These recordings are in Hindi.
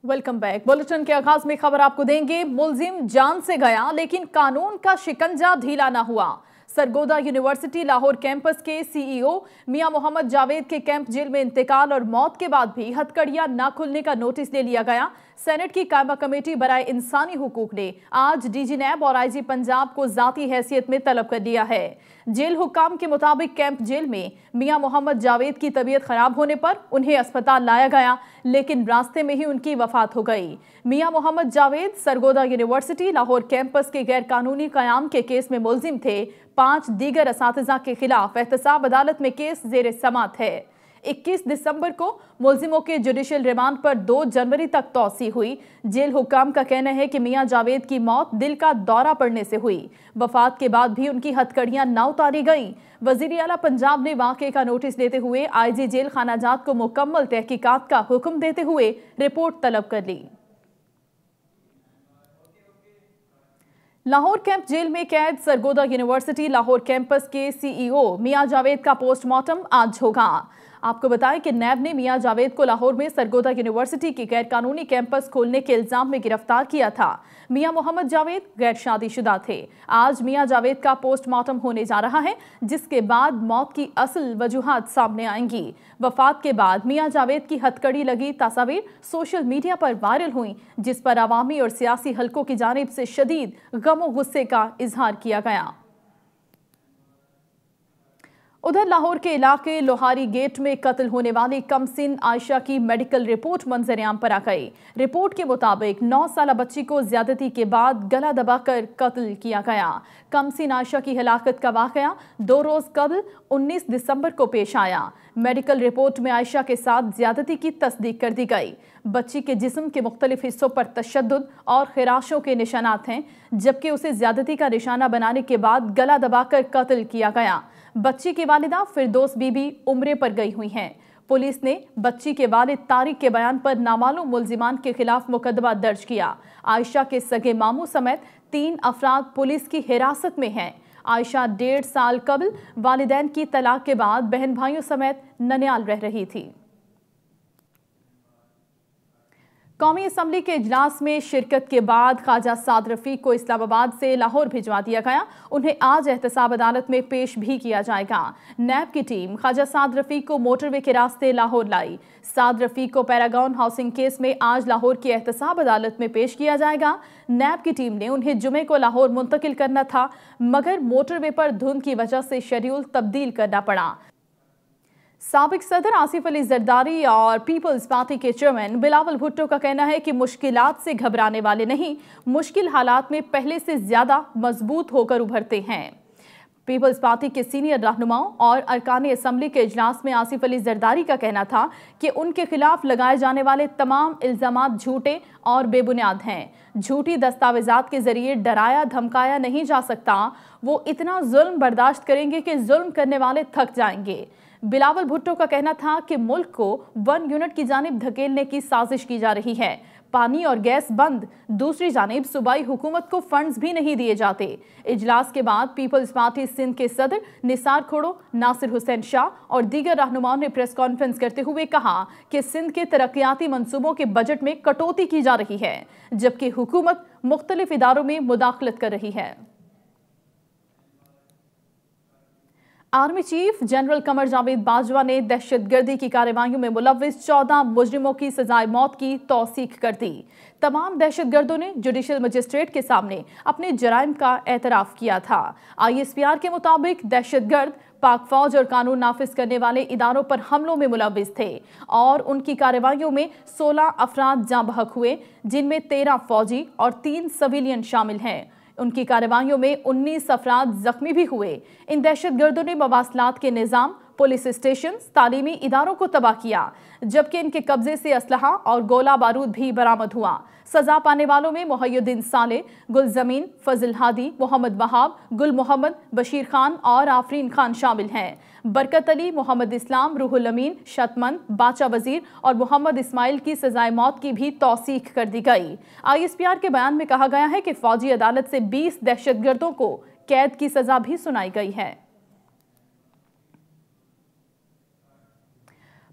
Welcome back. बुलेटिन के आगाज में खबर आपको देंगे। मुलजिम जान से गया लेकिन कानून का शिकंजा ढीला ना हुआ। सरगोदा यूनिवर्सिटी लाहौर कैंपस के सीईओ मियां मोहम्मद जावेद के कैंप जेल में इंतकाल और मौत के बाद भी हथकड़ियां न खुलने का नोटिस ले लिया गया। सेनेट की कायमा कमेटी बराए इंसानी हुकूक ने आज डीजी नैब और आईजी पंजाब को जाती हैसियत में तलब कर लिया है। जेल हुक्काम के मुताबिक कैंप जेल में मियां मोहम्मद जावेद की तबीयत खराब होने पर उन्हें अस्पताल लाया गया, लेकिन रास्ते में ही उनकी वफात हो गई। मियां मोहम्मद जावेद सरगोदा यूनिवर्सिटी लाहौर कैंपस के गैर कानूनी कयाम के केस में मुलजिम थे। 5 दीगर असातिज़ा के खिलाफ एहतसाब अदालत में केस जेर समाअत है। 21 दिसंबर को मुलजिमों के जुडिशियल रिमांड पर 2 जनवरी तक तौसी हुई। जेल हुक्काम का कहना है कि मियां जावेद की मौत दिल का दौरा पड़ने से हुई। वफात के बाद भी उनकी हथकड़ियां न उतारी गईं। वजीर आला पंजाब ने वाक़े का नोटिस लेते हुए आईजी जेल खानाजात को मुकम्मल तहकीकात का हुक्म देते हुए रिपोर्ट तलब कर ली। लाहौर कैंप जेल में कैद सरगोदा यूनिवर्सिटी लाहौर कैंपस के सीईओ मियां जावेद का पोस्टमार्टम आज होगा। आपको बताएं कि नैब ने मियां जावेद को लाहौर में सरगोदा यूनिवर्सिटी के गैर कानूनी कैंपस खोलने के इल्जाम में गिरफ्तार किया था। मियां मोहम्मद जावेद गैर शादीशुदा थे। आज मियां जावेद का पोस्टमार्टम होने जा रहा है, जिसके बाद मौत की असल वजूहात सामने आएंगी। वफात के बाद मियां जावेद की हथकड़ी लगी तस्वीर सोशल मीडिया पर वायरल हुई, जिस पर अवामी और सियासी हलकों की जानिब से शदीद गम और गुस्से का इजहार किया गया। उधर लाहौर के इलाके लोहारी गेट में कत्ल होने वाली कमसिन आयशा की मेडिकल रिपोर्ट मंजर-ए-आम पर आ गई। रिपोर्ट के मुताबिक 9 साला बच्ची को ज्यादती के बाद गला दबाकर कत्ल किया गया। कमसिन आयशा की हलाकत का वाकया 2 रोज कबल 19 दिसंबर को पेश आया। मेडिकल रिपोर्ट में आयशा के साथ ज्यादती की तस्दीक कर दी गई। बच्ची के जिस्म के मुख्तलिफ हिस्सों पर तशद्दुद और खिराशों के निशानात हैं, जबकि उसे ज्यादती का निशाना बनाने के बाद गला दबाकर कत्ल किया गया। बच्ची की वालिदा फिरदौस बीबी उम्रे पर गई हुई हैं। पुलिस ने बच्ची के वालिद तारिक के बयान पर नामालूम मुलजिमान के खिलाफ मुकदमा दर्ज किया। आयशा के सगे मामू समेत 3 अफराद पुलिस की हिरासत में हैं। आयशा 1.5 साल कबल वालिदैन की तलाक के बाद बहन भाइयों समेत ननियाल रह रही थी। कौमी असम्बली के इजलास में शिरकत के बाद ख्वाजा साद रफीक को इस्लामाबाद से लाहौर भिजवा दिया गया। उन्हें आज एहतसाब अदालत में पेश भी किया जाएगा। नैब की टीम ख्वाजा साद रफीक को मोटरवे के रास्ते लाहौर लाई। साद रफीक को पैरागॉन हाउसिंग केस में आज लाहौर की एहतसाब अदालत में पेश किया जाएगा। नैब की टीम ने उन्हें जुमे को लाहौर मुंतकिल करना था, मगर मोटरवे पर धुंध की वजह से शेड्यूल तब्दील करना पड़ा। साबिक सदर आसिफ अली जरदारी और पीपल्स पार्टी के चेयरमैन बिलावल भुट्टो का कहना है कि मुश्किलात से घबराने वाले नहीं, मुश्किल हालात में पहले से ज्यादा मजबूत होकर उभरते हैं। पीपल्स पार्टी के सीनियर रहनुमाओं और अरकान असम्बली के इजलास में आसिफ अली जरदारी का कहना था कि उनके खिलाफ लगाए जाने वाले तमाम इल्जामात झूठे और बेबुनियाद हैं। झूठी दस्तावेजात के जरिए डराया धमकाया नहीं जा सकता। वो इतना जुल्म बर्दाश्त करेंगे कि जुल्म करने वाले थक जाएंगे। बिलावल भुट्टो का कहना था कि मुल्क को 1 यूनिट की जानिब धकेलने की साजिश की जा रही है। पानी और गैस बंद, दूसरी जानिब सूबाई हुकूमत को फंड्स भी नहीं दिए जाते। इजलास के बाद पीपल्स पार्टी सिंध के सदर निसार खोड़ो, नासिर हुसैन शाह और दीगर रहनुमाओं ने प्रेस कॉन्फ्रेंस करते हुए कहा कि सिंध के तरक्याती मंसूबों के बजट में कटौती की जा रही है, जबकि हुकूमत मुख्तलिफ इदारों में मुदाखलत कर रही है। Army chief general Qamar Javed Bajwa ने दहशतगर्दी की कार्रवाइयों में मुलव्विस 14 मुजरिमों की सजाए मौत की तौसीक कर दी। तमाम दहशतगर्दों ने जुडिशियल मजिस्ट्रेट के सामने अपने जराइम का एतराफ किया था। ISPR के मुताबिक दहशतगर्द पाक फौज और कानून नाफिज करने वाले इदारों पर हमलों में मुलव्विस थे और उनकी कार्रवाइयों में 16 अफराद जाँ बहक हुए, जिनमें 13 फौजी और 3 सिविलियन शामिल हैं। उनकी कार्रवाइयों में 19 अफराद जख्मी भी हुए। इन दहशतगर्दों ने मवासलात के निज़ाम, पुलिस स्टेशन, तालीमी इदारों को तबाह किया, जबकि इनके कब्जे से असलहा और गोला बारूद भी बरामद हुआ। सजा पाने वालों में मोहय्युद्दीन साले, गुल जमीन, फजल हादी, मोहम्मद वहाब, गुल मोहम्मद, बशीर खान और आफरीन खान शामिल हैं। बरकत अली, मोहम्मद इस्लाम, रूहुल अमीन, शतमंद, बाचा वजीर और मोहम्मद इस्माइल की सजाए मौत की भी तौसीक कर दी गई। ISPR के बयान में कहा गया है कि फौजी अदालत से 20 दहशतगर्दों को कैद की सजा भी सुनाई गई है।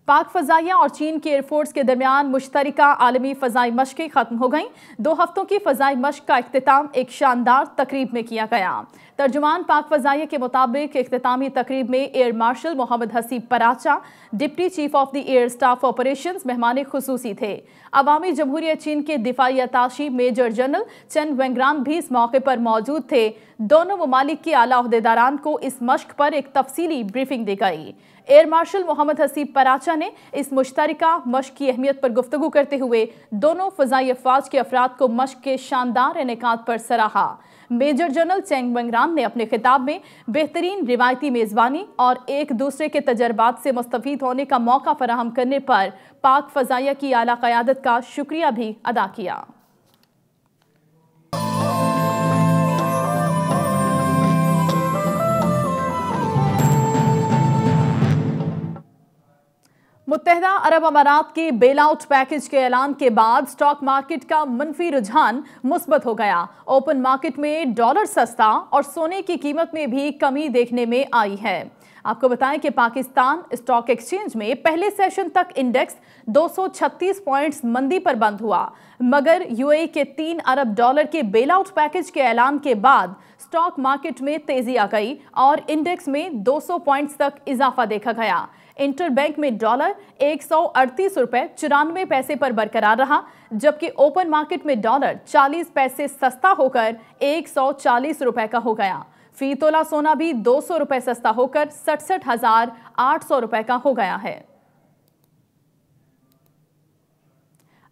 पाक फजाइया और चीन की एयरफोर्स के दरमियान मुश्तरका आलमी फजाई मशकें खत्म हो गईं। 2 हफ्तों की फजाई मशक का इख्तिताम एक शानदार तकरीब में किया गया। तर्जुमान पाक फजाइया के मुताबिक इख्तितामी तकरीब में air marshal Mohammad Haseeb Paracha, deputy chief of the air staff operations मेहमान खुसूसी थे। अवामी जमहूरियत चीन के दिफाई अताशी मेजर जनरल चेन वेंगरान भी इस मौके पर मौजूद थे। दोनों ममालिक के आला ओहदेदारान को इस मश्क पर एक तफसीली ब्रीफिंग दी गई। एयर मार्शल मोहम्मद हसीब पराचा ने इस मुश्तरका मश्क की अहमियत पर गुफ्तगू करते हुए दोनों फजाई अफवाज के अफराद को मश्क के शानदार इनेकात पर सराहा। मेजर जनरल चेंग वेंगरान ने अपने खिताब में बेहतरीन रिवायती मेज़बानी और एक दूसरे के तजर्बात से मुस्तफीद होने का मौका फराहम करने पर पाक फजाइया की आला क़यादत का शुक्रिया भी अदा किया। मुत्तहिदा अरब अमारात के बेल आउट पैकेज के ऐलान के बाद स्टॉक मार्केट का मनफी रुझान मुस्बत हो गया। ओपन मार्केट में डॉलर सस्ता और सोने की कीमत में भी कमी देखने में आई है। आपको बताएं कि पाकिस्तान स्टॉक एक्सचेंज में पहले सेशन तक इंडेक्स 236 पॉइंट्स मंदी पर बंद हुआ, मगर यूएई के 3 अरब डॉलर के बेल आउट पैकेज के ऐलान के बाद स्टॉक मार्केट में तेजी आ गई और इंडेक्स में 200 पॉइंट्स तक इजाफा देखा गया। इंटरबैंक में डॉलर 138 रुपए 94 पैसे पर बरकरार रहा, जबकि ओपन मार्केट में डॉलर 40 पैसे सस्ता होकर 140 रुपए का हो गया। फी तोला सोना भी 200 रुपए सस्ता होकर 67,800 रुपए का हो गया है।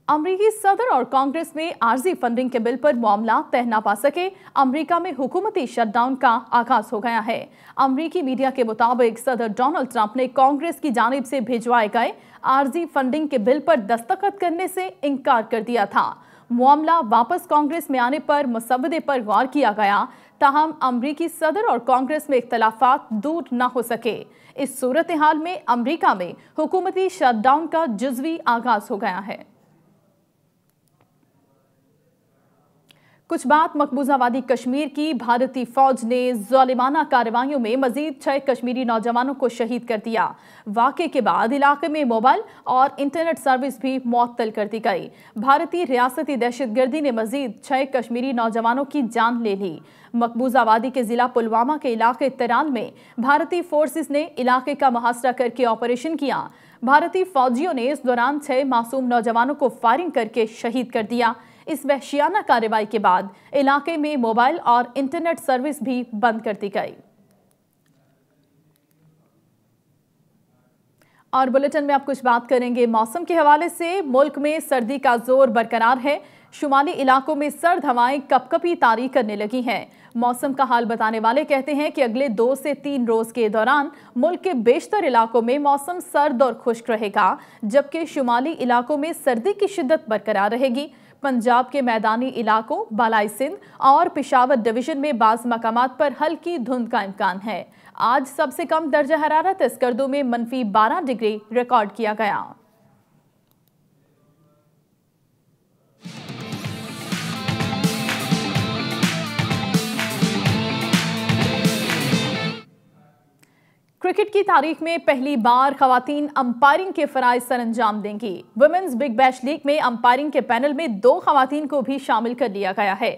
अमरीकी सदर और कांग्रेस में आर्जी फंडिंग के बिल पर मामला तय न पा सके। अमरीका में हुकूमती शटडाउन का आगाज हो गया है। अमरीकी मीडिया के मुताबिक सदर डोनाल्ड ट्रंप ने कांग्रेस की जानिब से भिजवाए गए आर्जी फंडिंग के बिल पर दस्तखत करने से इनकार कर दिया था। मामला वापस कांग्रेस में आने पर मसवदे पर गौर किया गया, ताहम अमरीकी सदर और कांग्रेस में इख्तलाफात दूर न हो सके। इस सूरत हाल में अमरीका में हुकूमती शटडाउन का जुज़वी आगाज हो गया है। कुछ बात मकबूजा वादी कश्मीर की। भारतीय फौज ने ज़ालिमाना कार्रवाइयों में मजीद 6 कश्मीरी नौजवानों को शहीद कर दिया। वाक़े के बाद इलाके में मोबाइल और इंटरनेट सर्विस भी मुअत्तल कर दी गई। भारतीय रियासती दहशतगर्दी ने मजीद 6 कश्मीरी नौजवानों की जान ले ली। मकबूजा वादी के जिला पुलवामा के इलाके तराल में भारतीय फोर्सेस ने इलाके का मुहासरा करके ऑपरेशन किया। भारतीय फौजियों ने इस दौरान 6 मासूम नौजवानों को फायरिंग करके शहीद कर दिया। इस वहशियाना कार्रवाई के बाद इलाके में मोबाइल और इंटरनेट सर्विस भी बंद कर दी गई। और बुलेटिन में आप कुछ बात करेंगे मौसम के हवाले से। मुल्क में सर्दी का जोर बरकरार है। शुमाली इलाकों में सर्द हवाएं कपकपी तारी करने लगी हैं। मौसम का हाल बताने वाले कहते हैं कि अगले 2 से 3 रोज के दौरान मुल्क के बेशतर इलाकों में मौसम सर्द और खुश्क रहेगा, जबकि शुमाली इलाकों में सर्दी की शिद्दत बरकरार रहेगी। पंजाब के मैदानी इलाकों, बालाई सिंध और पेशावर डिवीजन में बाज़ मकामात पर हल्की धुंध का इम्कान है। आज सबसे कम दर्जा हरारत स्कर्दू में -12 डिग्री रिकॉर्ड किया गया। क्रिकेट की तारीख में पहली बार खवातीन अंपायरिंग के फराइज सरअंजाम देंगी। वुमेन्स बिग बैश लीग में अंपायरिंग के पैनल में 2 खवातीन को भी शामिल कर लिया गया है।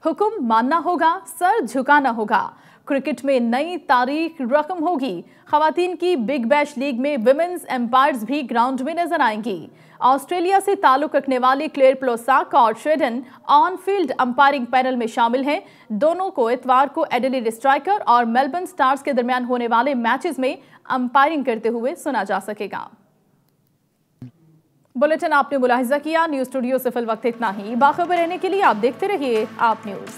हुक्म मानना होगा, सर झुकाना होगा। क्रिकेट में नई तारीख रकम होगी। खवातीन की बिग बैश लीग में विमेंस एम्पायर्स भी ग्राउंड में नजर आएंगी। ऑस्ट्रेलिया से ताल्लुक रखने वाली क्लेयर प्लोसाक और शेडन ऑन फील्ड अंपायरिंग पैनल में शामिल हैं। दोनों को इतवार को एडिलेड स्ट्राइकर और मेलबर्न स्टार्स के दरमियान होने वाले मैचेस में अंपायरिंग करते हुए सुना जा सकेगा। बुलेटिन आपने मुलाहिजा किया। न्यूज स्टूडियो से फिल वक्त इतना ही। बाखबर रहने के लिए आप देखते रहिए आप न्यूज।